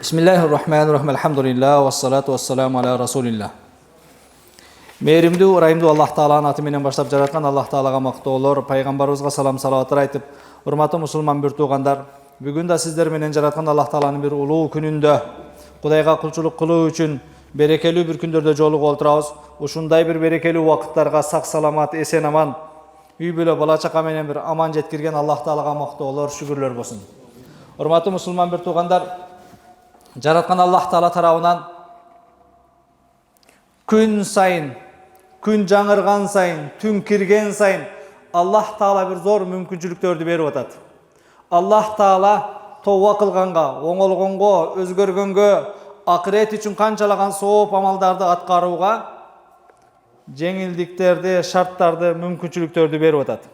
Bismillahirrahmanirrahim. Elhamdülillah ve salatu ve selamu ala Rasulillah. Mehrimdүү, ырайымдуу Аллах Тааланын аты менен баштап жараткан Аллах Таалага мактоолор, пайгамбарыбызга салам салаваттар айтып, урматтуу мусулман бир туугандар, бүгүн да сиздер менен жараткан Аллах Тааланын бир улуу күнүндө Кудайга кулчулук кылуу үчүн берекелүү бир күндөрдө жолугуп отурабыз. Ушундай бир берекелүү убакыттарга сак саламат, эсен аман, үй бүлө бала чака менен бир аман жеткирген Аллах Таалага мактоолор, шүгүрлөр болсун. Урматтуу мусулман бир туугандар, жараткан Аллах Таала тарабынан күн сайын, күн жаңырган сайын, түн кирген сайын Аллах Таала бир зор мүмкүнчүлүктөрдү берип атат. Аллах Таала тооба кылганга, оңолгонго, өзгөргөнгө, акырет үчүн канчалаган сооп амалдарды аткарууга жеңилдиктерди, шарттарды, мүмкүнчүлүктөрдү берип атат.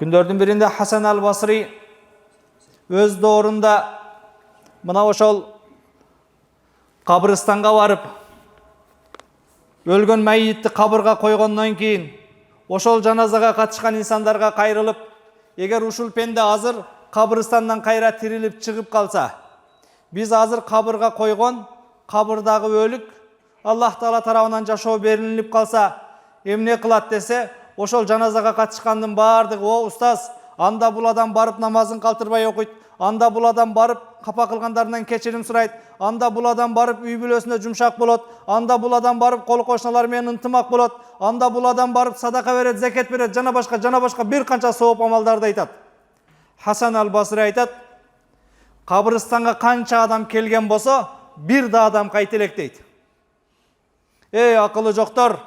Күндөрдүн биринде Хасан аль-Басри өз доорунда мына ошол кабырстанга барып, өлгөн майитти кабырга койгондон кийин ошол жаназага катышкан инсандарга кайрылып, эгер ушул пенде азыр кабырстандан кайра тирилип чыгып калса, биз азыр кабырга койгон кабырдагы өлүк Аллах Таала тарабынан жашоо берилип калса, эмне кылат десе, ошол жаназага катышкандын баардыгы: "О устаз, анда бул адам барып намазын калтырбай окуйт, анда бул адам барып капа кылгандарынан кечирим сурайт, анда бул адам барып үй бүлөсүнө жумшак болот, анда бул адам барып кол кошуналар менен ынтымак болот, анда бул адам барып садака берет, закет берет, жана башка бир канча сооп амалдарды айтат." Хасан аль-Басри айтат: "Кабырстанга канча адам келген болсо, бир да адам кайта элек" дейт. "Эй акылы жоктор,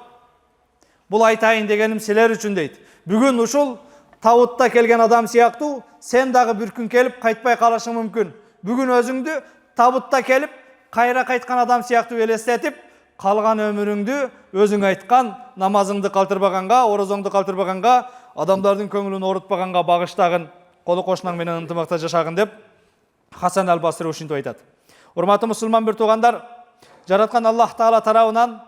бул айтайын дегеним силер үчүн" дейт. "Бүгүн ушул табутта келген адам сыяктуу сен дагы бир күн келип кайтпай калышың мүмкүн. Бүгүн өзүңдү табутта келип кайра кайткан адам сыяктуу элестетип, калган өмүрүңдү өзүң айткан намазыңды калтырбаганга, орозоңду калтырбаганга, адамдардын көңүлүн оорутпаганга багыштагын, колу кошунаң менен ынтымакта жашагын" деп Хасан аль-Басри ушинтип айтат. Урматтуу мусулман бир туугандар, жараткан Аллах Таала тарабынан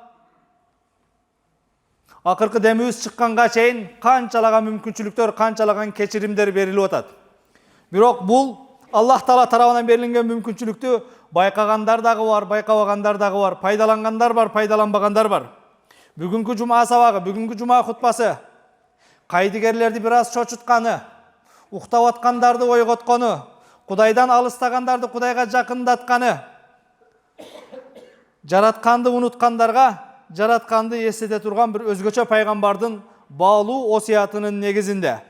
акыркы демибиз чыкканга чейин канчалаган мүмкүнчүлүктөр, канчалаган кечиримдер берилип атат. Бирок бул Аллах Таала тарабынан берилген мүмкүнчүлүктү байкагандар дагы бар, байкабагандар дагы бар, пайдалангандар бар, пайдаланбагандар бар. Бүгүнкү жума сабагы, бүгүнкү жума хутбасы кайдыгерлерди бир аз чочутканы, уктап аткандарды ойготкону, Кудайдан алыстагандарды Кудайга жакындатканы, жаратканды унуткандарга жаратканды эстете турган бир өзгөчө пайгамбардын баалуу осуятынын негизинде.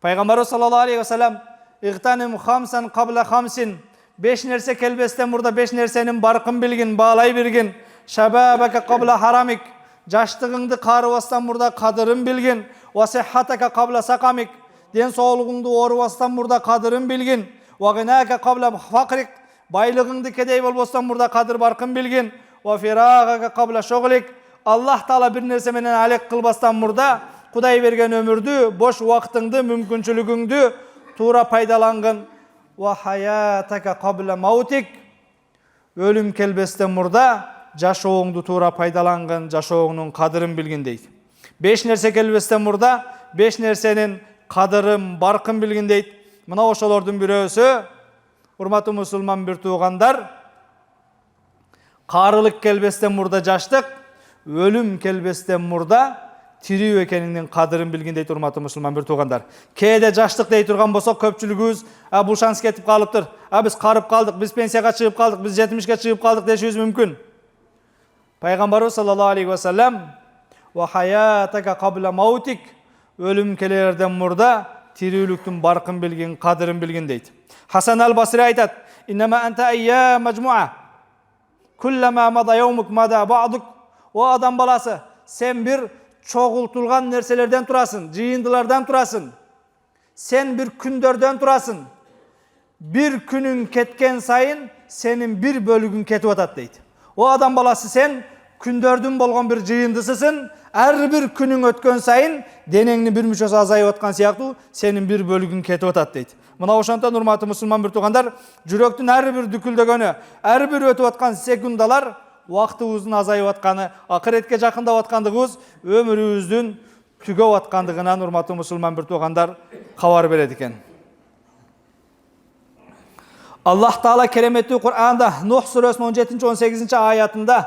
Пайгамбарыбыз саллаллаху алейхи ва саллям: "Игтаним хамсан кабла хамсин", 5 нерсе келбестен мурда 5 нерсенин баркын билгин, баалай билгин. "Шабабака кабла харамик", жаштыгыңды карыбастан мурда кадырын билгин. "Ва сиххатака кабла сакамик", ден соолугуңду оорубастан мурда кадырын билгин. "Ва гинака кабла факрик", байлыгыңды кедей болбостон мурда кадыр баркын билгин. "Ва фирагага кабла шогулик", Аллах Таала бир нерсе менен алек кылбастан мурда Кудай берген өмүрдү, бош убактыңды, мүмкүнчүлүгүңдү туура пайдалангын. "Ва хаятака кабла маутик", өлүм келбестен мурда жашооңду туура пайдалангын, жашооңдун кадырын билгин дейт. 5 нерсе келбестен мурда 5 нерсенин кадырын, баркын билгин дейт. Мына ошолордун бирөөсү, урматтуу мусулман бир туугандар, карылык келбестен мурда жаштык, өлүм келбестен мурда тирүү экениңдин кадырын билгин дейт. Урматтуу мусулман бир туугандар, кээде жаштык дей турган болсок, көпчүлүгүбүз бул шанс кетип калыптыр, биз карып калдык, биз пенсияга чыгып калдык, биз 70ке чыгып калдык дешибиз мүмкүн. Пайгамбарыбыз саллаллаху алейхи ва саллям: "Ва хаятака кабла маутик", өлүм келерден мурда тирүүлүктүн баркын билгин, кадырын билгин дейт. Хасан аль-Басри айтат: "Иннама анта айя мажмуа, куллама мада яумук мада ба'дук". "О адам баласы, сен бир чогултулган нерселерден турасың, жыйындылардан турасың. Сен бир күндөрдөн турасың. Бир күнүң кеткен сайын сенин бир бөлүгүң кетип атат" дейт. "О адам баласы, сен күндөрдүн болгон бир жыйындысысың. Ар бир күнүң өткөн сайын денеңдин бир мүчөсү азайып аткан сыяктуу сенин бир бөлүгүң кетип атат" дейт. Мына ошондон урматтуу мусулман бир туугандар, жүрөктүн ар бир дүкүлдөгөнү, ар бир өтүп аткан секундалар убактыбыздын азайып атканы, акыретке жакындап аткандыгыбыз өмүрүбүздүн түгөп аткандыгынан урматтуу мусулман бир туугандар кабар берет экен. Allah Taala keremetli Kur'an'da Nuh suresinin 17. 18. ayetinde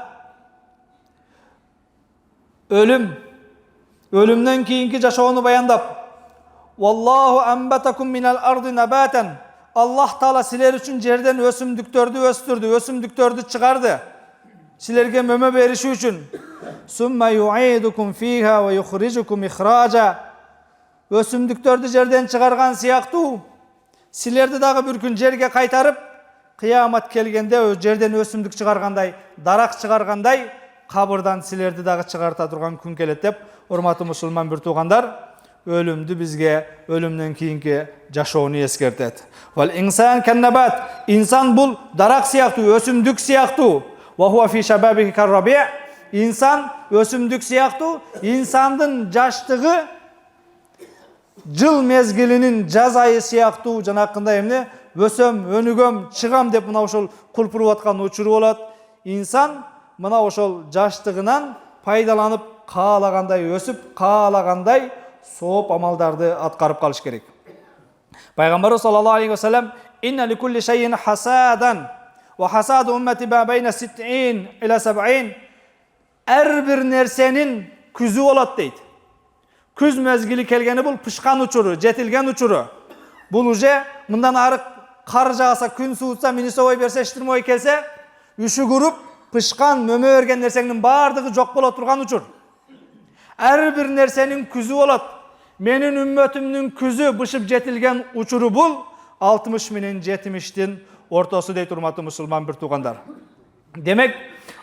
ölümden keyinki jaşoonu bayandap Wallahu ambatakum minal ardi nabaten Allah Taala sizler üçün жерден өсімдіктерді өстірді, өсімдіктерді çıkardı. Sizlerge möme berişi üçün. Summa yu'idukum fiha ve yukhrijukum ikhraja. Өсімдіктерді жерден çıkargan siyaktı. Sizlerdi dağı bir gün жерге kaytarıp kıyamet kelgende жерден өсімдік çıkarganday, darak çıkarganday kabırdan sizlerdi dağı çıkarta durgan gün kelet dep hormatly musulman bir tuğandar ölümdü bizge ölümden keyinki jaşoonu eskertet. Vel insan kennebat insan bul darak siyaktı, өсімдік siyaktı. Ve huwa fi shababihi karrabi' insan өсімдік siyaktı. İnsandın jaştığı jıl mezgilinin jaz ayı siyaktı janakında emne ösöm, önügöm, çıgam dep mına oşol kulpurup atkan uçuru bolat. İnsan mına oşol jaştığынан paydalanıp kaalagандай ösüp, kaalagандай soğup amaldardı atkarıp kalış gerek. Peygamber sallallahu aleyhi ve sellem inne li kulli şeyin hasadan ve hasadu ümmeti ma beyne 60 ila 70 her bir nersenin küzü olat deydi. Küz mezgili kelgeni bul pışkan uçuru, jetilgen uçuru. Bul uje mından arık kar jağsa, gün suutsa, minise oy berse, iştirme oy kelse, üşü kurup pışkan, möme örgen nersenin bardığı jok bola turgan uçur. Her bir nersenin küzü olat. Menin ümmetimnin küzü bışıp jetilgen uçuru bul, 60 minin 70'tin ortası deyt urmatlı musulman bir tuğandar. Demek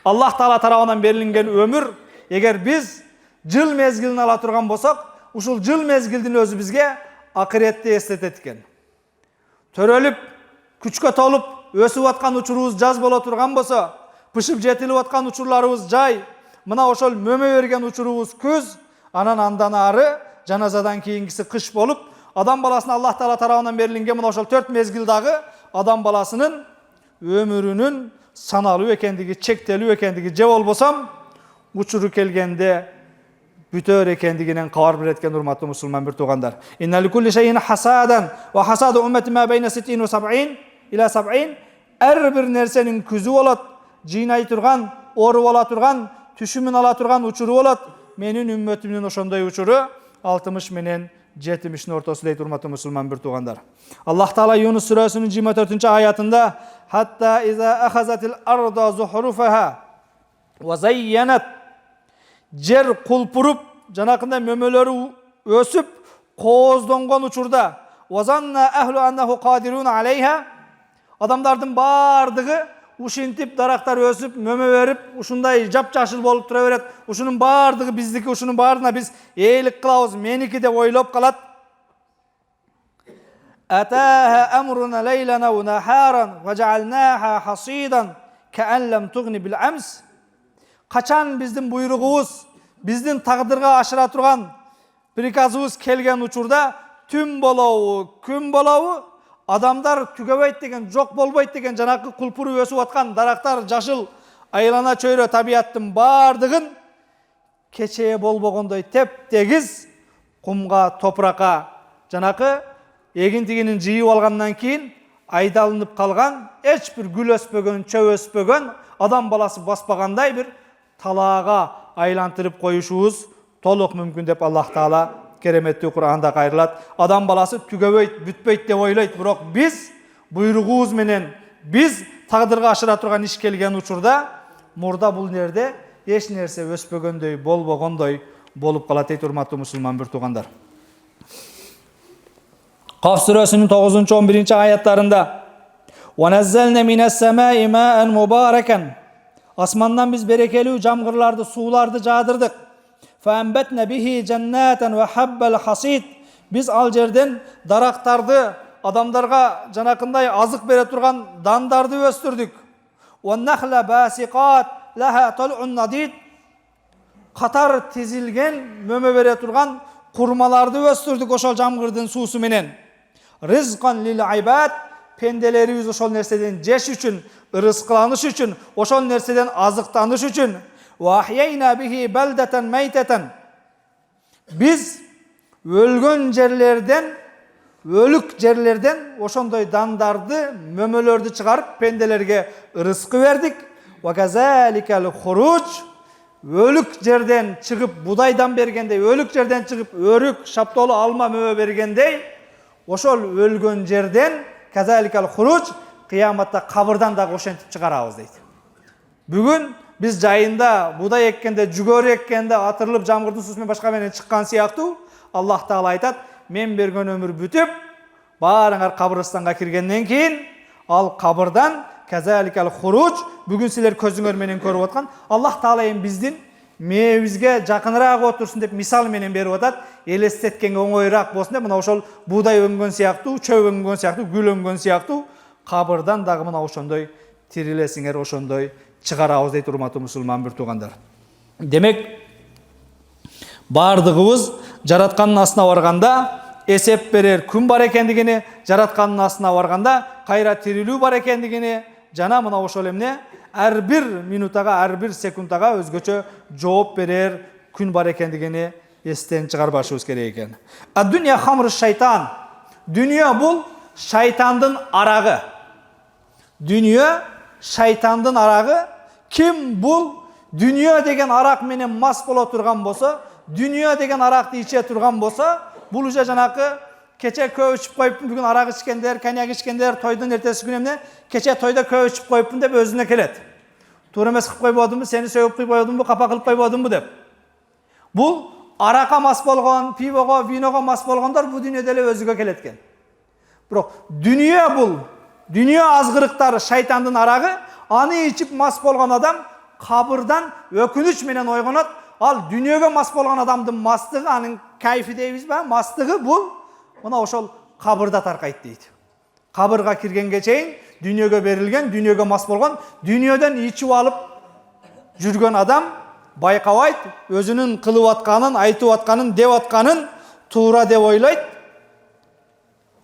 Allah Taala tarafından berilingen ömür, eğer biz jıl mezgilini ala turgan bolsak, uşul jıl mezgildin özü bizge ahiretте esletetken. Törölüp, küçke tolup, ösüp atkan uçurubuz jaz bola turgan bolsa, pışıp jetilip atkan uçurlarыбыз jay, mına oşol möme bergen uçurubuz küz, anan andan arı, janazadan keyinkisi kış bolup, adam balasına Allah Taala tarafından berilingen mına oşol 4 mezgil dağı adam balasının ömürünün sanalı ekendigi, çekteli ekendigi je bolbosam, uçuru kelgende bütör ekendiginen kabar biletken urmatlı musulman bir tuğandar. İnna li kulli şeyin hasadan ve hasadu ümmeti ma beyne 60 ve 70 ila 70 her bir nersenin küzü olat, jinay turgan, oru ola turgan, tüşümün ala turgan uçuru olat. Menin ümmetimin oşonday uçuru 60 menen 70'in ortası deyt urmatlı musulman bir tuğandar. Allah Taala Yunus suresinin 24. ayetinde hatta iza ahazatil arda zuhrufaha ve zayyanat jer kulpurup janakında mömöleri ösüp kozdongon uçurda wazanna ahlu annahu qadirun aleyha adamdardın bardığı uşintip daraktar ösüp mömö verip uşunday japjaşıl bolup tura beret uşunun bardığı bizdiki uşunun bardına biz eylik kılabız meniki dep oylop kalat ataha amruna leylana ve naharan ve ja'alnaha hasidan ka'an lam tughni bil ams kaçan bizdin buyruğubuz, bizdin taqdırga aşıra turgan prikazыбыз kelgen uçurda tüm bolağı, gün bolağı adamlar tügebeyt degen, jok bolboyt degen janakı kulpuru ösüp atkan daraktar jaşıl aylana çöyrö tabiattın bardığın keçeye bolbogondoy tep tegiz kumga, toprakka janakı egintiginin jıyıp algandan keyin aydalınıp kalgan, hiç bir gül öspögön, çöp öspögön adam balası baspaganday bir talağa aylantırıp koyuşuğuz toluk mümkün dep Allah Taala keremetli Kur'an'da kayırlat. Adam balası tügebeyt, bütbeyt dep oylayt. Biroq biz buyruğubuz menen biz taqdırga aşıra turgan iş kelgen uçurda murda bul nerde eç nerse öspögönдөй, bolbogondoy bolup kalat deyt urmatly musulman bir tuğandar. Kaf suresinin 9. 11. ayetlerinde وَنَزَّلْنَ مِنَ السَّمَاءِ مَاءً مُبَارَكًا Asmandan biz berekeli camgırlardı, sulardı jağdırdık. فَاَنْبَتْنَ بِهِ جَنَّاتًا وَحَبَّ الْحَصِيدِ Biz al yerden daraktardı, adamlarga janakınday azık bere turgan dandardı östürdük. وَالنَّخْلَ بَاسِقَاتٍ لَهَا طَلْعٌ نَضِيدٌ Katar tizilgen, möme bere turgan kurmalardı östürdük oşol jamgırdın suusu menen. Rizqan lil ibad pendelerimiz oşol nerseden jeş üçün, ırıskılanış üçün, oşol nerseden azıktanış üçün. Ve ahyayna bihi beldeten meyteten. Biz ölgön yerlerden өлүк жерлерден ошондой дандарды, мөмөлөрдү чыгарып пенделерге ырыскы бердик. Ва казаликал хуруж, өлүк жерден чыгып будайдан бергендей, өлүк жерден чыгып өрүк, шаптоолу алма мөмө бергендей, ошол өлгөн жерден казаликал хуруж, кыяматта кабырдан дагы ошентип чыгарабыз дейт. Бүгүн биз жайында будай эккенде, жүгөрү эккенде атырылып жамгырдын суусу менен башка менен чыккан сыяктуу, Аллах Таала айтат: мен берген өмүр бүтүп, баарыңар кабырстанга киргенден кийин, ал кабырдан казаликал хуруж, бүгүн силер көзүңөр менен көрүп аткан Аллах Таала эми биздин мээбизге жакыныраак отурсун деп мисал менен берип атат. Элестеткенге оңоюраак болсун деп, мына ошол будай өнгөн сыяктуу, чөп өнгөн сыяктуу, гүл өнгөн сыяктуу кабырдан дагы мына ошондой тирилесиңер, ошондой чыгарабыз дейт, урматтуу мусулман бир туугандар. Демек, бардыгыбыз жараткандын астына барганда эсеп берер күн бар экендигини, жараткандын астына барганда кайра тирилүү бар экендигини жана мына ошол эмне ар бир минутага, ар бир секундага өзгөчө жооп берер күн бар экендигини эстен чыгарбашыбыз керек экен. Ад-дунья хамру шайтан. Дүнүйө бул шайтандын арагы. Дүнүйө шайтандын арагы. Ким бул дүнүйө деген арак менен мас боло турган болсо, дүнүйө деген аракты иче турган болсо, бул уже жанакы кече көп ичип коюптун, бүгүн арак ичкендер, коньяк ичкендер, тойдун эртеси күнү эмне, кече тойдо көп ичип коюптун деп өзүнө келет. Туура эмес кылып койбодумбу, сени сөгүп койбодумбу, капа кылып койбодумбу деп. Бул аракка мас болгон, пивого, виного мас болгондор бул дүйнөдө эле өзүгө келет экен. Бирок дүнүйө бул, дүнүйө азгырыктары шайтандын арагы, аны ичип мас болгон адам кабырдан өкүнүч менен ойгонот. Ал дүнүйөгө мас болгон адамдын мастыгы, анын кайфи дейбизби, мастыгы бул мына ошол кабырда таркайт дейт. Кабырга киргенге чейин дүнүйөгө берилген, дүнүйөгө мас болгон, дүнүйөдөн ичип алып жүргөн адам байкабайт, өзүнүн кылып атканын, айтып атканын, деп атканын туура деп ойлойт.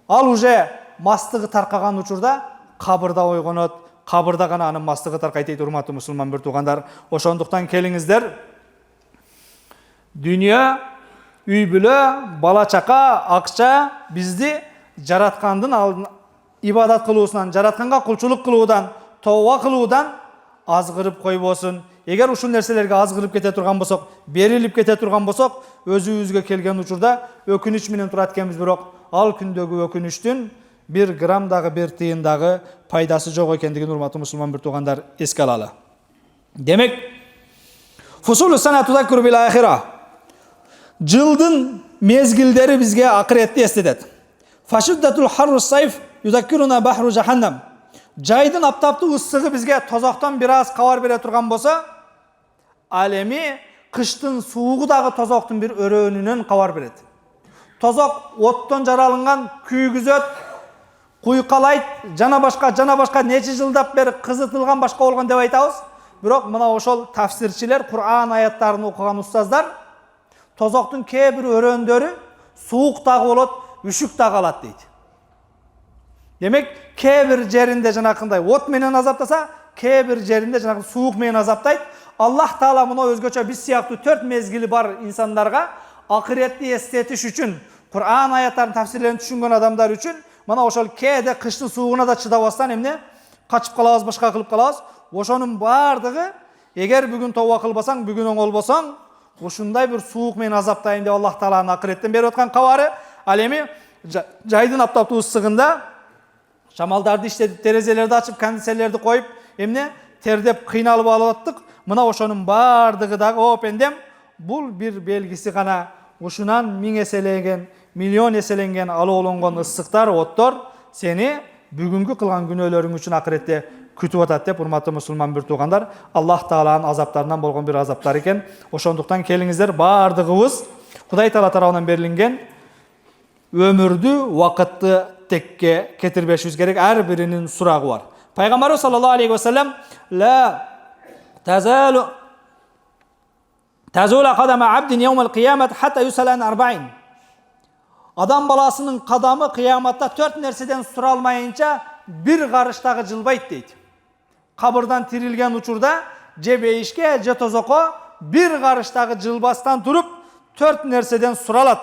Ал уже мастыгы таркаган учурда кабырда ойгонот, кабырда гана анын мастыгы таркайт дейт, урматтуу мусулман бир туугандар. Ошондуктан келиңиздер, дүнүйө, үй бүлө, бала чака, акча бизди жараткандын алдын ибадат кылуусунан, жаратканга кулчулук кылуудан, тооба кылуудан азгырып койбосун. Эгер ушул нерселерге азгырып кете турган болсок, берилип кете турган болсок, өзүбүзгө келген учурда өкүнүч менен турат экенбиз, бирок ал күндөгү өкүнүчтүн бир грамм дагы, бир тыйын дагы пайдасы жок экендигин урматтуу мусулман бир туугандар эске алалы. Демек, фусулу сана тузаккиру бил ахира. Жылдын мезгилдери бизге акыретти эстетет. Фашиддатул харрус сайф юзаккируна бахру жаханнам. Жайдын аптаптуу ысыгы бизге тозоктон бир аз кабар бере турган болсо, ал эми кыштын суугу дагы тозоктун бир өрөөнүнөн кабар берет. Тозок оттон жаралынган, күйгүзөт, куйкалайт, жана башка нече жылдап бери кызытылган башка болгон деп айтабыз. Бирок мына ошол тафсирчилер, Кур'ан аяттарын окуган устаздар, тозоктун кээ бир өрөөндөрү суук дагы болот, үшүк дагы алат дейт. Демек, кээ бир жеринде жанакындай от менен азаптаса, кээ бир жеринде жанакы суук менен азаптайт. Аллах Таала мына өзгөчө биз сыяктуу 4 мезгили бар инсандарга акыретти эстетиш үчүн, Кур'ан аяттарын тафсирлерин түшүнгөн адамдар үчүн мына ошол кээде кыштын суугуна да чыдабастан эмне качып калабыз, башка кылып калабыз. Ошонун бардыгы, эгер бүгүн тооба кылбасаң, бүгүн оңолбосоң, ушундай бир суук менен азаптайын деп Аллах Тааланын акыреттен берип аткан кабары. Ал эми жайдын аптаптуу ысыгында шамалдарды иштетип, терезелерди ачып, кондиционерлерди коюп, эмне тердеп кыйналып алып аттык. Мына ошонун бардыгы дагы о пендем, бул бир белгиси гана. Ушунан 1000 эселенген, миллион эселенген алоолонгон ысыктар, оттор сени бүгүнкү кылган күнөөлөрүң үчүн акыретте күтүп атат деп, урматтуу мусулман бир туугандар, Аллах Тааланын азаптарынан болгон бир азаптар экен. Ошондуктан келиңиздер, бардыгыбыз Кудай Таала тарабынан берилген өмүрдү, убакытты текке кетирбешибиз керек. Ар биринин сурагы бар. Пайгамбарыбыз саллаллаху алейхи ва саллям ла тазула кадама абдин яумал киямат хатта юсалан арбаин. Адам баласынын кадамы кыяматта 4 нерседен суралмайынча бир карыштагы жылбайт дейт. Кабырдан тирилген учурда же бейишке, же тозокко бир карыштагы жылбастан туруп 4 нерседен суралат.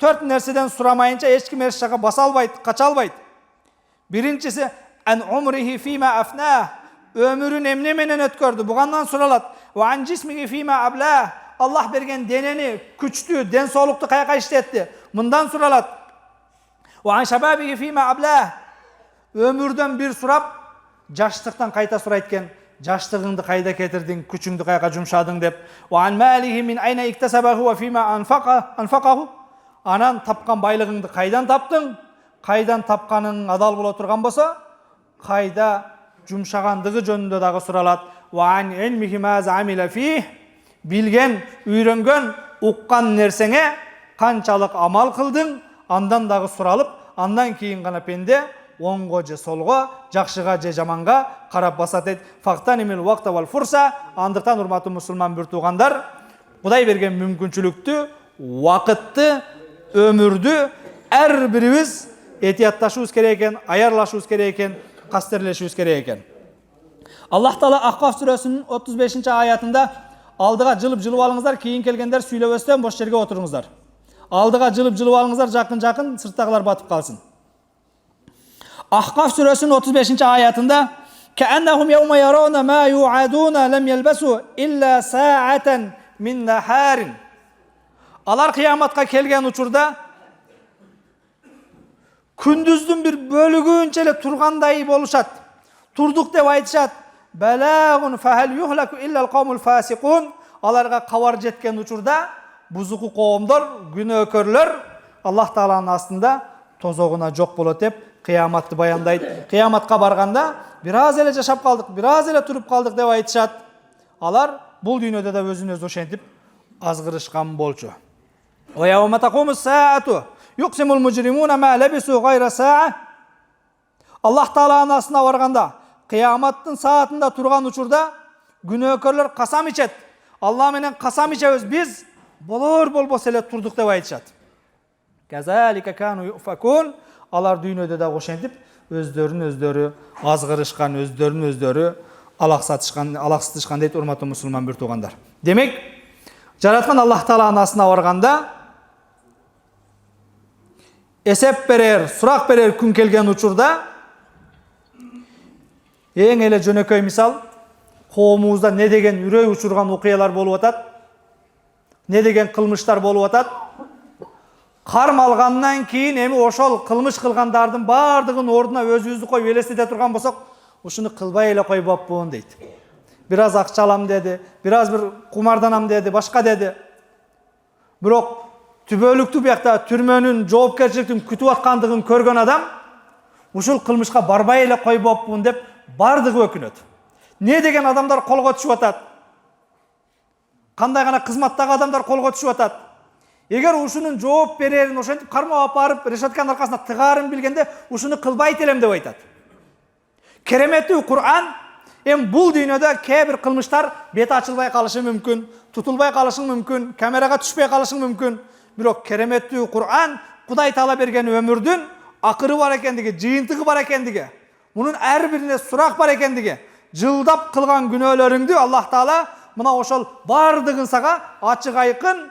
4 нәрседен сұрамайынша ешкім еш жаққа баса албайды, қаша албайды. Биринчisi an umrihi fima afna, ömürün emne менен өткөрдү, бугандан суралат. Wa an jismihi fima abla, Allah берген денени, күчтүү, ден соолукту каяка иштетти, мындан суралат. Wa an shababihi fima abla, ömүрдөн бир сурап, жаштыктан кайта сурайт экен. Жаштыгыңды кайда кетирдиң, күчүңдү каяка жумшадың деп. Wa an malihi min ayna iktasabahu wa fima anfaqahu, анан тапкан байлыгыңды кайдан таптың? Кайдан тапканың адал боло турган болсо, кайда жумшагандыгы жөнүндө дагы суралат. Wa an ilmihi ma amila fih, билген, үйрөнгөн, уккан нерсеңе канчалык амал кылдың, андан дагы суралып, андан кийин гана пенде оңго же солго, жакшыга же жаманга карап басат дейт. Фактанимил вакта вал фурса, андыктан урматтуу мусулман бир туугандар, Кудай берген мүмкүнчүлүктү, убакытты, өмүрдү ар бирибиз этиятташыбыз керек экен, аярлашыбыз керек экен, кастерлешибиз керек экен. Аллах Таала Ахкаф сүрөсүнүн 35 аятында алдыга жылып алыңыздар, кийин келгендер сүйлөбөстөн бош жерге отуруңуздар. Алдыга жылып алыңыздар, жакын сырттагылар батып калсын. Ahqaf surasının 35. ayetinde كأنهم يوم يرون ما يوعدون لم يلبسوا إلا ساعة من نهار. Alar kıyamatка kelgen uçurda kündüzdün bir bölügünçele turganday boluşat. Turduk dep aytышат. Balagun fahal yuhlaku illal qawmul fasiqun. Alarga kavar jetken uçurda buzuku qoomdor, günökörlөр Allah Taala'nın astında tozoguna jok bolot dep kıyamatты баяндайт. Kıyamatка барганда biraz эле жашап калдык, biraz эле туруп калдык деп айтышат. Алар бул дүйнөдө да өзүн-өзү ошентип азгырышкан болчу. Wa yawma taqumus sa'atu yuqsimul mujrimuna ma labisu ghayra sa'a. Allah Taala'nын астына барганда, кыяматтын саатында турган учурда күнөөкөрлөр касам ичет. Алла менен касам ичебиз, биз болбосо эле турдук деп айтышат. Казалика кanu yufakun. Алар дүйнөдө да ошентип өздөрүн-өздөрү азгырышкан, өздөрүн-өздөрү алаксытышкан дейт урматтуу мусулман бир туугандар. Демек, жараткан Аллах Тааланын астына барганда эсеп берер, сурак берер күн келген учурда эң эле жөнөкөй мисал, коомубузда не деген үрөй учурган окуялар болуп атат, не деген кылмыштар болуп атат. Кармалгандан кийин эми ошол кылмыш кылгандардын бардыгын ордуна өзүбүздү коюп элестете турган болсок, ушуну кылбай эле койбоппун дейт. Biraz акча алам деди, biraz bir кумарданам деди, башка деди. Бирок түбөлүктүү биякта түрмөнүн жоопкерчиликтин күтүп аткандыгын көргөн адам ушул кылмышка барбай эле койбоппун деп бардыгы өкүнөт. Не деген адамдар колго түшүп атат? Кандай гана кызматтагы адамдар колго түшүп атат? Эгер ушунун жооп берерин ошентип кармап апарып решетканын аркасына тыгаарын билгенде ушуну кылбайт элем деп айтат. Кереметтүү Кур'ан эми бул дүйнөдө кээ бир кылмыштар бет ачылбай калышы мүмкүн, тутулбай калышы мүмкүн, камерага түшпөй калышы мүмкүн. Бирок кереметтүү Кур'ан Кудай Таала берген өмүрдүн акыры бар экендиги, жыйынтыгы бар экендиги, мунун ар бирине сурак бар экендиги, жылдап кылган күнөөлөрүңдү Аллах Таала мына ошол бардыгын сага ачык айкын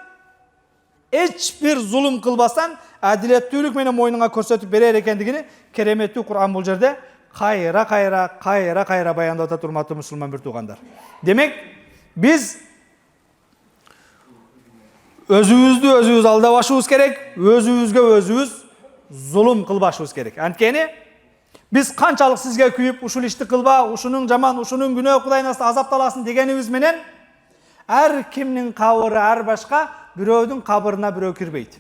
эч бир зулум кылбастан адилеттүүлүк менен мойнуңа көрсөтүп берер экендигини кереметтүү Кур'ан бул жерде кайра баяндап атат урматтуу мусулман бир туугандар. Демек, биз өзүбүздү алдабашыбыз керек, өзүбүзгө өзүбүз зулум кылбашыбыз керек. Анткени биз канчалык сизге күйүп, ушул ишти кылба, ушунун жаман, ушунун күнөө Кудайдын астында азапталасын дегенибиз менен ар кимдин кабыры ар башка, бирөөдүн кабырына бирөө кирбейт.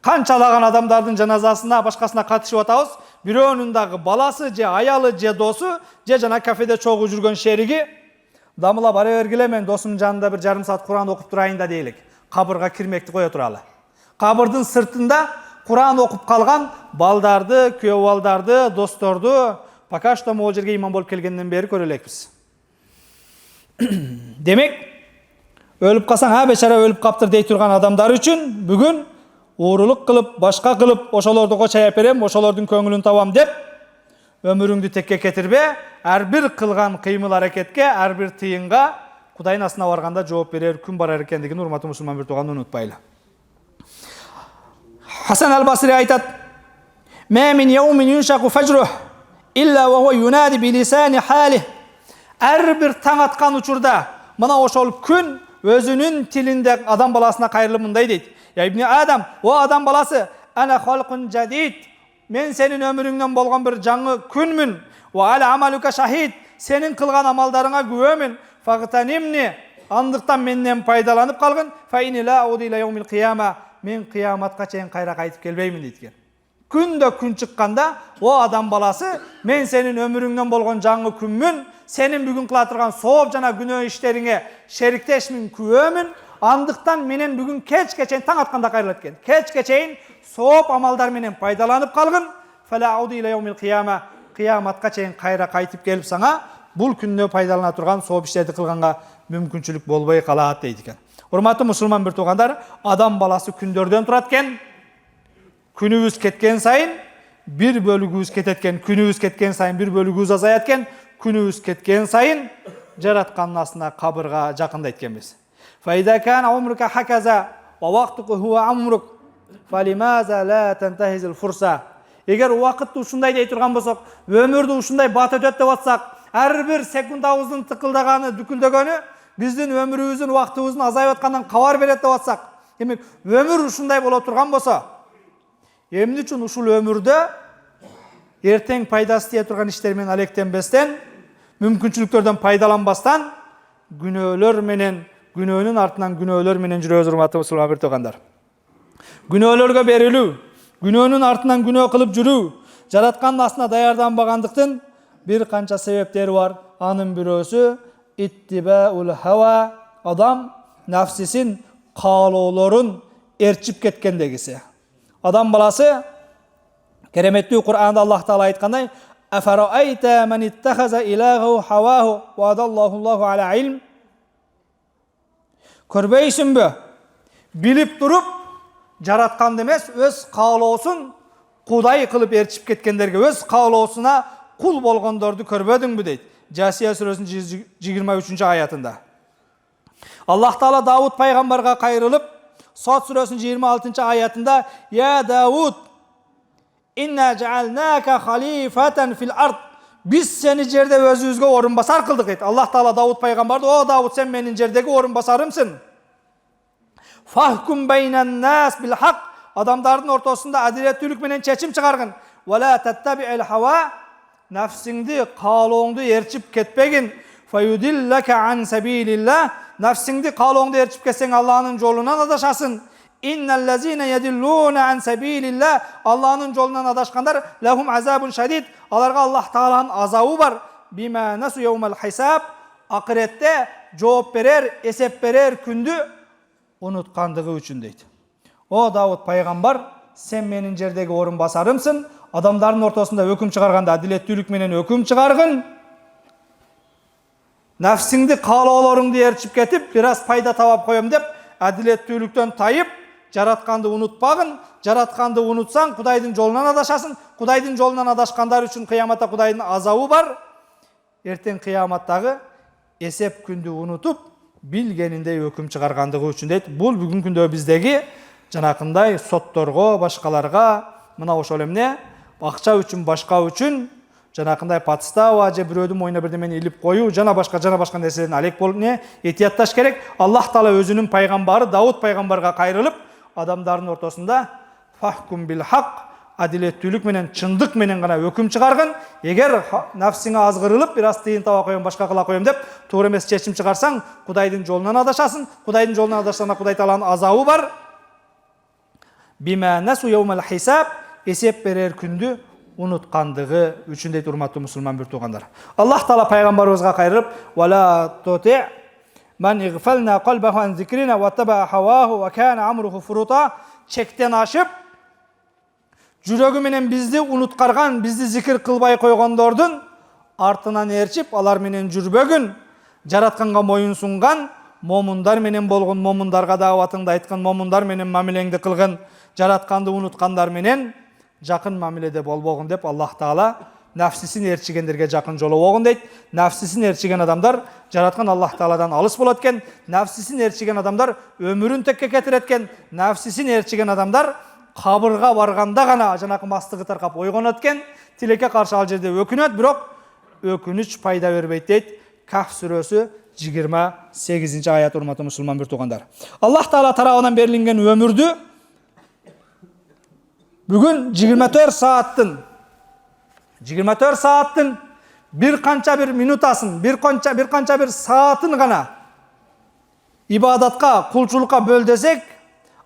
Канчалаган адамдардын жаназасына, башкасына катышып атабыз, бирөөнүн дагы баласы же аялы же досу же жана кафеде чогуу жүргөн шериги дамыла бара бергиле, мен досумдун жанында бир жарым саат Кур'ан окуп турайын да дейлик. Кабырга кирмекти кое туралы. Кабырдын сыртында Кур'ан окуп калган балдарды, күйөө балдарды, досторду пока что могул жерге иман болуп келгенден бери көрө элекпиз. Демек, өлүп калсаң, бечара өлүп каптыр дей турган адамдар үчүн бүгүн уурулук кылып, башка кылып, ошолорду кочоп берем, ошолордун көңүлүн табам деп өмүрүңдү текке кетирбе. Ар бир кылган кыймыл аракетке, ар бир тыйынга Кудайдын астына барганда жооп берер күн барар экендигин урматтуу мусулман бир тууган унутпайлы. Hasan al-Basri aytadi: "Ma min yawmin yunshaqu fajruh illa wa huwa yunadi bi lisani halih." Her bir taң atқан учурда мына ошол күн өзүнүн тилинде адам баласына кайрылып мындай дейт: "Я ибни Адам, о адам баласы, ана халқун жадид. Мен сенин өмүрүңдөн болгон bir жаңы күнмүн. Ва аля амалука шахид. Сенин кылган амалдарыңа күбөмүн. Фагтанимни. Андыктан менден пайдаланып калгын. Фа ини ла ауду иля яумил кияма. Мен кыяматка чейин кайра кайтып келбеймин" дейт экен. Күндө күн чыкканда, "О адам баласы, мен сенин өмүрүңдөн болгон жаңы күнмүн. Сенин бүгүн кыла турган сооп жана күнөө иштериңе шериктешмин, күбөмүн. Андыктан менен бүгүн кечке чейин таң атканда кайрылат экен. Кечке чейин сооп амалдар менен пайдаланып калгын. Фала ауду иля яумил кияма. Кыяматка чейин кайра кайтып келип саңа бул күндө пайдалана турган сооп иштерди кылганга мүмкүнчүлүк болбой калат" дейт экен. Урматтуу мусулман бир туугандар, адам баласы күндөрдөн турат экен. Күнүбүз кеткен сайын bir bölügüбүз кетет экен. Күнүбүз кеткен сайын bir bölüгүбүз азаят экен. Күнүбүз кеткен сайын жараткандын астына кабырга жакындайт экенбиз. Фаида кана умрука хаказа ва вактуку хуа амрук фалимаза ла тантахизил фурса. Эгер убакытты ушундай дей турган болсок, өмүрдү ушундай бат өтөт деп атсак, ар бир секундабыздын тыкылдаганы, дүкүлдөгөнү биздин өмүрүбүздүн, убактыбыздын азайып аткандан кабар берет деп атсак, демек өмүр ушундай боло турган болсо, эмне үчүн ушул өмүрдө эртең пайдасы тие турган иштер менен алектенбестен, мүмкүнчүлүктөрдөн пайдаланбастан, күнөөлөр менен, күнөөнүн артынан күнөөлөр менен жүрөбүз, урматтуу мусулман бир туугандар. Күнөөлөргө берилүү, күнөөнүн артынан күнөө кылып жүрүү, жараткандын астына даярданбагандыктын bir канча себептери бар. Анын бирөөсү иттибаул хава, адам нафсисин каалоолорун ээрчип кеткендегиси. Адам баласы кереметтүү Кур'анда Аллах Таала айткандай: "Афараайта ман иттахаза илаху хаваху ва адаллахуллаху аля илм." Көрбөйсүнбү? Билип туруп жаратканды эмес, өз каалоосун кудай кылып ээрчип кеткендерге, өз каалоосуна кул болгондорду көрбөдүңбү дейт. Жасия сүрөсүнүн 23-аятында. Аллах Таала Давуд пайгамбарга кайрылып, Сот сүрөсүнүн 26-аятында: "Я Давуд, инна жаалнака халифатан фил ард." Биз сени жерде өзүбүзгө орун басар кылдык дейт. Аллах Таала Давуд пайгамбарды: "О Давуд, сен менин жердеги орун басарымсың. Фахкум байнан нас бил хак." Адамдардын ортосунда адилеттүүлүк менен чечим чыгаргын. "Вала таттаби'л хава." Нафсиңди, каалооңду ээрчип кетпегин. "Фаюдиллака ан сабилилlah." Нафсиңди, каалооңду ээрчип кетсең, Аллахнын жолунан адашасың. "Инналлазина ядиллуна ан сабилилlah." Аллахнын жолунан адашкандар лахум азабун шадид. Аларга Аллах Тааланын азабы бар. "Бима насу яумал хисаб." Акыретте жооп берер, эсеп берер күндү унуткандыгы үчүн дейт. О Давуд пайгамбар, сен менин жердеги орун басарымсың. Адамдардын ортосунда өкүм чыгарганда адилеттүүлүк менен өкүм чыгаргын. Нафсиңди, каалоолоруңду ээрчип кетип, бир аз пайда табап коем деп, адилеттүүлүктөн тайып, жаратканды унутпагын. Жаратканды унутсаң, Кудайдын жолунан адашасың. Кудайдын жолунан адашкандар үчүн кыяматта Кудайдын азабы бар. Эртең кыяматтагы эсеп күндү унутуп, билгениндей өкүм чыгаргандыгы үчүн дейт. Бул бүгүнкү күндө биздеги жанакындай сотторго, башкаларга мына ошол эмне акча үчүн, башка үчүн жанакындай подстава же бирөөдүн моюна бирдемени илип коюу, жана башка нерселерден алек болуп этиятташ керек. Аллах Таала өзүнүн пайгамбары Давуд пайгамбарга кайрылып, адамдардын ортосунда фахкум бил хак, адилеттүүлүк менен, чындык менен гана өкүм чыгаргын. Эгер нафсиңе азгырылып, бир аз тыйын таба коем, башка кыла коем деп, туура эмес чечим чыгарсаң, Кудайдын жолунан адашасың. Кудайдын жолунан адашсаң, Кудай Тааланын азабы бар. Бима насу яумал хисаб, эсеп берер күндү унуткандыгы үчүн дейт, урматтуу мусулман бир туугандар. Аллах Таала пайгамбарыбызга кайрылып: "Вала тути ман игфална қалбаху ан зикрина ва таба хаваху ва кана амруху фурута." Чектен ашып, жүрөгү менен бизди унуткарган, бизди зикир кылбай койгондордун артынан ээрчип, алар менен жүрбөгүн. Жаратканга моюн сунган момундар менен болгон, момундарга дааватыңды айткан, момундар менен мамилеңди кылгын. Жаратканды унуткандар менен жакын мамиледе болбогун деп, Аллах Таала нафсисин ээрчигендерге жакын жолобогун дейт. Нафсисин ээрчиген адамдар жараткан Аллах Тааладан алыс болот экен. Нафсисин ээрчиген адамдар өмүрүн текке кетирет экен. Нафсисин ээрчиген адамдар кабырга барганда гана жанакы мастыгы таркап ойгонот экен. Тилекке каршы ал жерде өкүнөт, бирок өкүнүч пайда бербейт дейт Каф сүрөсү 28-аят. Урматтуу мусулман бир туугандар. Аллах Таала тарабынан берилген өмүрдү бүгүн 24 сааттын bir kança bir minutaсын, bir kança bir saatın gana ibadatка, kulçulukka böldesek,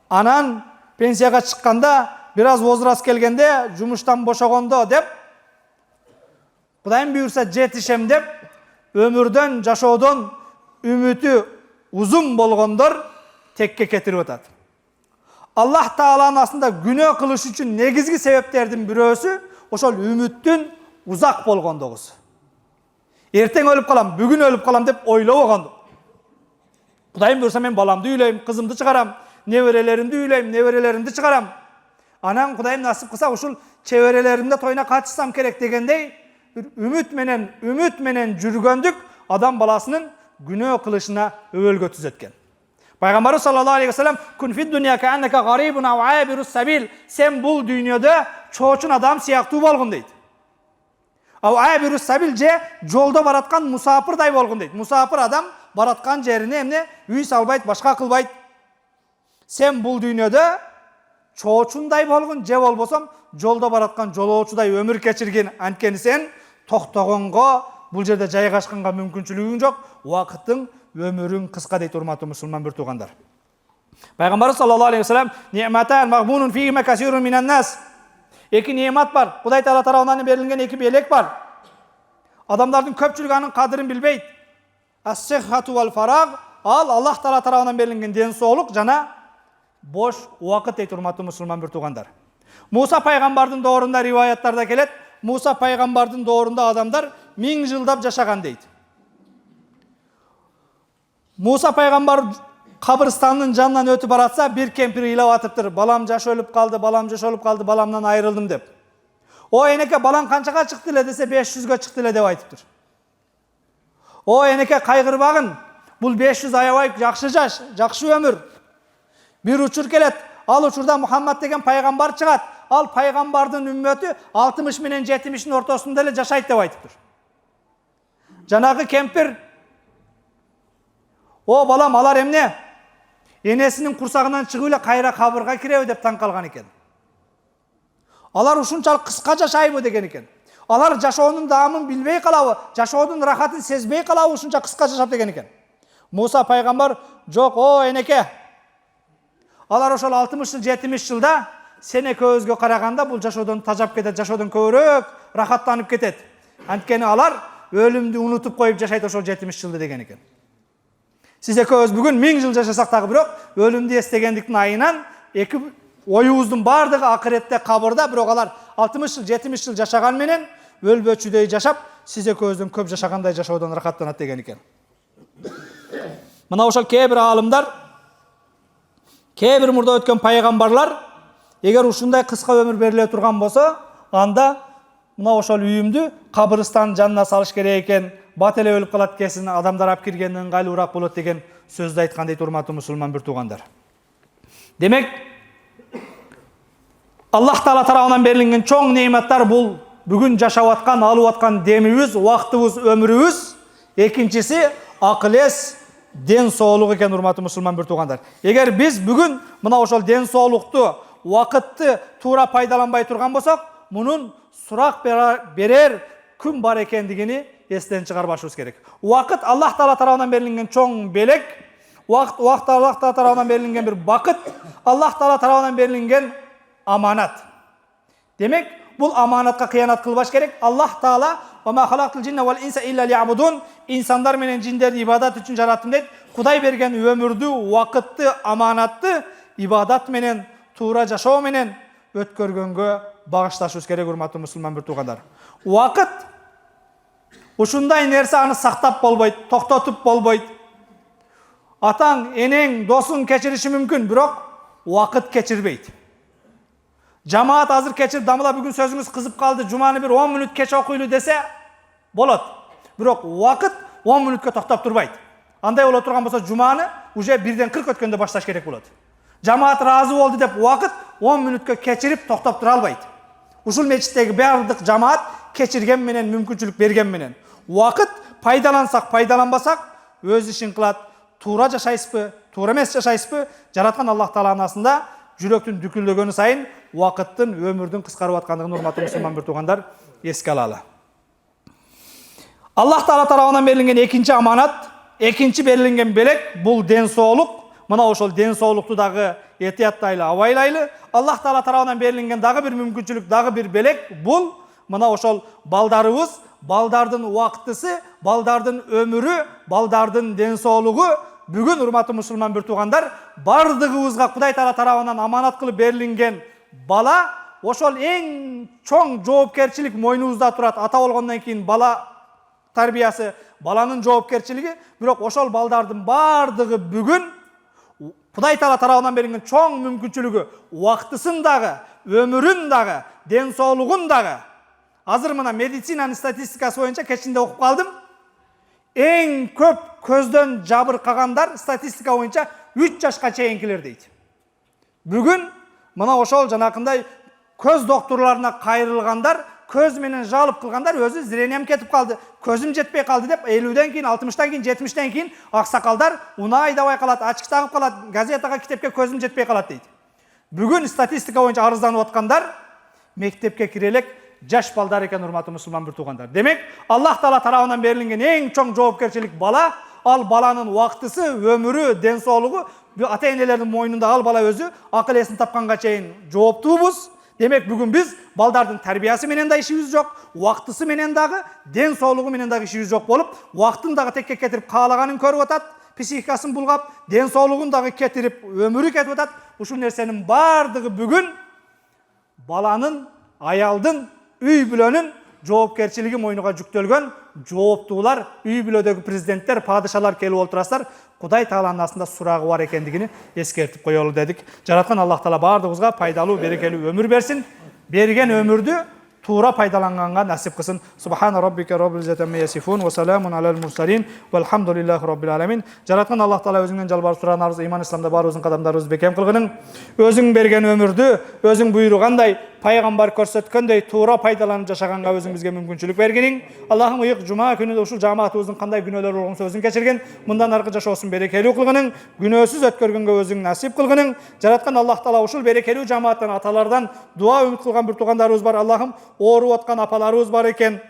anan pensiyaga çıkkanda, biraz возраст kelgende, jumuştan boşagondo dep, Kudayım buyursa jetişem dep, ömürden, jaşoodon ümiti uzun bolgondor tekke ketirip atat. Allah Taala'nın aslında günah kılış üçün negizgi sebeplerden birösü, oşol ümittün uzak bolgondogusu. Erten ölüp kalam, bugün ölüp kalam dep oylap oğandı. Kudayım buyursa men balamdı üyleyim, kızımdı çıkaram, neverelerimdi üyleyim, neverelerimdi çıkaram. Anan Kudayım nasip kılsa uşul çevrelerimde toyuna kaçsam gerek degendey, ümit menen jürgöndük adam balasının günah kılışına övölgö түзөткөн. Peygamber sallallahu aleyhi ve sellem kun fid dunya ka'annaka garibun aw abirus sabil. Sen bul dünyada çoğuçun adam siyaktуу bolgun deydi. Aw abirus sabil je jolda baratkan musafirday bolgun deydi. Musafir adam baratkan jerine emne üy salbayt, başka kılbayt. Sen bul dünyada çoğuçunday bolgun je bolbosam jolda baratkan joloочудай ömür keçirgen antkeni sen toktogонго bul jerde жайгашканга мүмкүнчүлүгүң жок. Вакыттың ömürün kıska deyt urmatlı musulman bir tuğandar. Peygamber sallallahu aleyhi ve sellem ni'matan maghbunun fihime kasirun minen nas. Eki nimet var. Kuday Taala tarafından berilgen iki belek var. Adamların köpçülüğü anın kadırın bilbeyt. As-sihhatu vel farag. Allah Taala tarafından berilgen densoğluk jana boş vakit deyt urmatlı musulman bir tuğandar. Musa peygamberдің doğrunda rivayetlarda kelet. Musa peygamberдің doğrunda adamlar 1000 yıldap yaşagan deyt. Musa peygamber kabırstanın canından ötüp baratsa bir kempir ilav atıptır. Balam jaş ölüp kaldı, balamdan ayrıldım dep. O eneke balan kançaga çıktı ile dese 500'gө çıktı ile dep aytıptır. O eneke kaygırbagın, bul 500 ayabay jakşı jaş, jakşı ömür. Bir uçur kelet, al uçurda Muhammed degen peygamber çıgat. Al peygamberdin ümmeti 60 menen 70'in ortasında ile jaşayt dep aytıptır. Janagı kempir o balam alar emne enesinin kursağından çıgıyla kayra kabırga kirebi dep taң kalgan eken. Alar uşunçalık kıska jaşayбы degen eken. Alar jaşoonун daamын bilbey kalabı, jaşoonун rahatın sezbey kalabı uşunça kıska jaşap degen eken. Musa peygamber jok o eneke. Alar oşol 60 yıl 70 yılda sene көзгө karaganda bul jaşoodon tajap ketet, jaşoodon köbürөөк rahatlanıp ketet. Antkeni alar ölümdü unutup koyup jaşayt oşol 70 yılda degen eken. Siz ekөөбүз бүгүн 1000 yıl жашасак дагы бирок өлүмдү эстегендиктин айынан эки оюбуздун бардыгы акыретте кабырда, бирок алар 60 yıl 70 yıl жашаган менен өлбөчүдөй жашап, сиз экөөбүздөн көп жашагандай жашоодон рахаттанат деген экен. Мына ошол кээ бир аалымдар, кээ бир мурда өткөн пайгамбарлар эгер ушундай кыска өмүр бериле турган болсо, анда мына ошол үйүмдү кабырстан жанына салыш керек экен. Bat ele ölüp kalat kesin adamlar ap kirgenden ыңгайлуураак болот деген сөздү айткан дейт урматтуу мусулман бир туугандар. Демек Аллах Таала тарабынан берилген чоң нематтар бул бүгүн жашап аткан, алып аткан демибиз, убактыбыз, өмүрүбүз. Экинчиси акыл эс, ден соолук экен урматтуу мусулман бир туугандар. Эгер биз бүгүн мына ошол ден соолукту, убакытты туура пайдаланбай турган болсок, мунун сурак берер күн бар экендигини естен чыгарбашыбыз керек. Уақыт Аллах Таала тарабынан берилген чоң белек, уақыт Аллах Таала тарабынан берилген бир бакыт, Аллах Таала тарабынан берилген аманат. Демек, бул аманатка кыянат кылбаш керек. Аллах Таала "Ва ма халактул джинна вал инса илля лиябудун" инсандар менен жиндерди ибадат үчүн жараттым дейт. Кудай берген өмүрдү, убакытты, аманатты ибадат менен, туура жашоо менен өткөргөнгө багышташыбыз керек урматтуу мусулман бир туугандар. Убакыт ушундай нерсе аны сактап болбойт, токтотуп болбойт. Атаң, энең, досуң кечириши мүмкүн, бирок убакыт кечирбейт. Жамаат азыр кечирип, дамыла бүгүн сөзүңүз кызып калды, жуманы бир 10 мүнөт кеч окуйлу десе болот. Бирок убакыт 10 мүнөткө токтоп турбайт. Андай боло турган болсо жуманы уже 1-ден 40 өткөндө башташ керек болот. Жамаат разы болды деп уақыт 10 мүнөткө кечирип токтоп тура албайт. Ушул мечиттеги бардык жамаат кечирген менен, мүмкүнчүлүк берген менен. Уақыт пайдалансак, пайдаланбасак өз ишин кылат. Туура жашайсызбы, туура эмес жашайсызбы? Жараткан Аллах Тааланын астында жүрөктүн дүкүлдөгөнү сайын уақыттын, өмүрдүн кыскарып аткандыгын урматтуу мусулман бир туугандар эске алалы. Аллах Таала тарабынан берилген экинчи аманат, экинчи берилген белек бул ден соолук. Мына ошол ден соолукту дагы этияттайлы, абайлайлы. Аллах Таала тарабынан берилген дагы бир мүмкүнчүлүк, дагы бир белек бул мына ошол балдарыбыз, балдардын убактысы, балдардын өмүрү, балдардын ден соолугу. Бүгүн урматтуу мусулман бир туугандар, бардыгыбызга Кудай Таала тарабынан аманат кылып берилген бала ошол эң чоң жоопкерчилик мойнубузда турат. Ата болгондон кийин бала тарбиясы, баланын жоопкерчилиги. Бирок ошол балдардын бардыгы бүгүн Кудай Таала тарабынан берилген чоң мүмкүнчүлүгү, убактысын дагы, өмүрүн дагы, ден соолугун дагы. Азыр мына медицинанын статистикасы боюнча кечинде окуп калдым. Эң көп көздөн жабыркагандар статистика боюнча 3 жашка чейинкилер дейт. Бүгүн мына ошол жанакындай көз доктурларына кайрылгандар, көз менен жалып кылгандар өзү зрением кетип калды, көзүм жетпей калды деп 50ден кийин, 60тан кийин, 70тен кийин аксакалдар унаа айдабай калат, ачык тагып калат, газетага, китепке көзүм жетпей калат дейт. Бүгүн статистика боюнча арызданып аткандар мектепке кире элек жаш балдар экен, урматтуу мусулман бир туугандар. Демек, Аллах Таала тарабынан берилген эң чоң жоопкерчилик бала, ал баланын убактысы, өмүрү, ден соолугу ата-энелердин мойнунда. Ал бала өзү акыл эсин тапканга чейин жооптуубуз. Демек, бүгүн биз балдардын тарбиясы менен да ишибиз жок, убактысы менен дагы, ден соолугу менен дагы ишибиз жок болуп, убактын дагы текке кетирип каалаганын көрүп атат, психикасын булгап, ден соолугун дагы кетирип, өмүрү кетип атат. Ушул нерсенин бардыгы бүгүн баланын, аялдын, үй бүлөнүн жоопкерчилиги мойнуга жүктөлгөн. Жооптуулар, үй бүлөдөгү президенттер, падышалар келип олтурасыздар. Кудай Тааланын астында сурагы бар экендигини эскертип коелу дедик. Жараткан Аллах Таала бардыгыбызга пайдалуу, берекелүү өмүр берсин. Берген өмүрдү туура пайдаланганга насип кылсын. Субхана роббика роббил иzzati amma yasifun ва саламун алал мурсалин валхамдулиллахи роббил аламин. Жараткан Аллах Таала өзүңдөн жалбарып суранабыз, иман исламда баарыбыздын кадамдарыбызды бекем кылгының. Өзүң берген өмүрдү, өзүң буйругандай, пайгамбар көрсөткөндөй туура пайдаланып жашаганга өзүңүзгө мүмкүнчүлүк бергениң. Аллахым ыйык жума күнү ушул жамаатыбыздын кандай күнөөлөр болгонсо өзүң кечирген, мындан аркы жашоосун берекелүү кылгының, күнөөсүз өткөргөнгө өзүң насип кылгының. Жараткан Аллах Таала ушул берекелүү жамааттан, аталардан дуа үмүт кылган бир туугандарыбыз бар. Аллахым ооруп аткан апаларыбыз бар экен.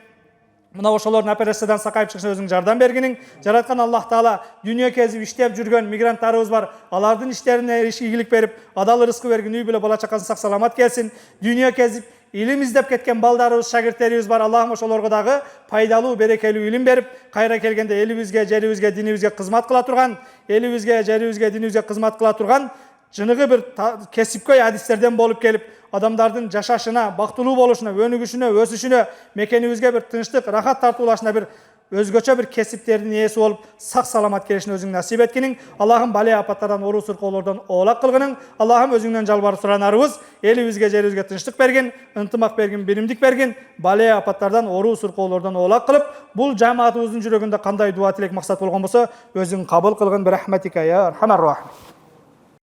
Мына ошолордун операциядан сакайып чыгышына өзүң жардам бергениң. Жараткан Аллах Таала дүйнө кезип иштеп жүргөн мигранттарыбыз бар. Алардын иштерине ийгилик берип, адал рызкы берген, үй бүлө бала чакасын сак саламат келсин. Дүйнө кезип илим издеп кеткен балдарыбыз, шагирттерибиз бар. Аллахым ошолорго дагы пайдалуу, берекелүү илим берип, кайра келгенде элибизге, жерибизге, динибизге кызмат кыла турган, элибизге, жерибизге, динибизге кызмат кыла турган жыныгы бир кесипкөй адистерден болуп келип, адамдардын жашашына, бактылуу болушуна, өнүгүшүнө, өсүшүнө, мекенибизге бир тынчтык, рахат тартуулашына бир өзгөчө бир кесиптердин ээси болуп, сак саламат келишин өзүң насип эткениң. Аллахым бале апаттардан, ору сыркоолордон оолак кылгының. Аллахым өзүңдөн жалбарып суранарыбыз, элибизге, жерибизге тынчтык берген, ынтымак берген, биримдик берген, бале апаттардан, ору сыркоолордон оолак кылып, бул жамаатыбыздын жүрөгүндө кандай дуа тилек максат болгон болсо, өзүң кабыл кылгын. Бирахматика я архамар рахим.